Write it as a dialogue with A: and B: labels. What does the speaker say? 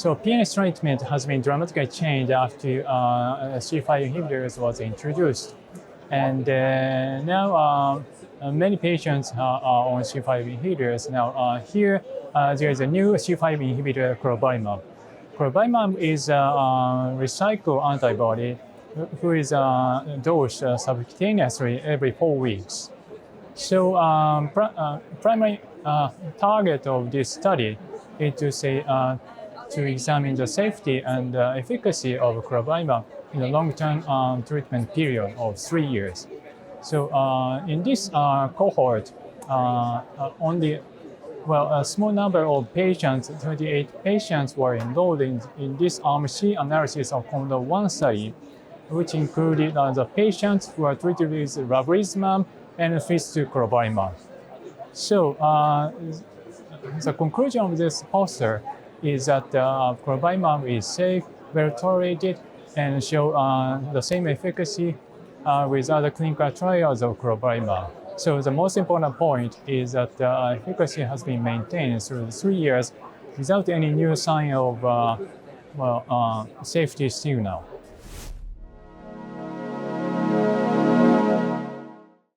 A: So PNH treatment has been dramatically changed after C5 inhibitors was introduced. And now many patients are on C5 inhibitors. Now here there is a new C5 inhibitor, Crovalimab. Crovalimab is a recycled antibody who is dosed subcutaneously every 4 weeks. So primary target of this study is to say to examine the safety and efficacy of Crovalimab in a long-term treatment period of 3 years. So in this cohort, only a small number of patients, 28 patients, were enrolled in this arm C analysis of COMMODORE-1 study, which included the patients who are treated with Ravulizumab and phase 2 Crovalimab. So the conclusion of this poster is that Crovalimab is safe, well tolerated, and show the same efficacy with other clinical trials of Crovalimab. So the most important point is that efficacy has been maintained through 3 years without any new sign of safety signal.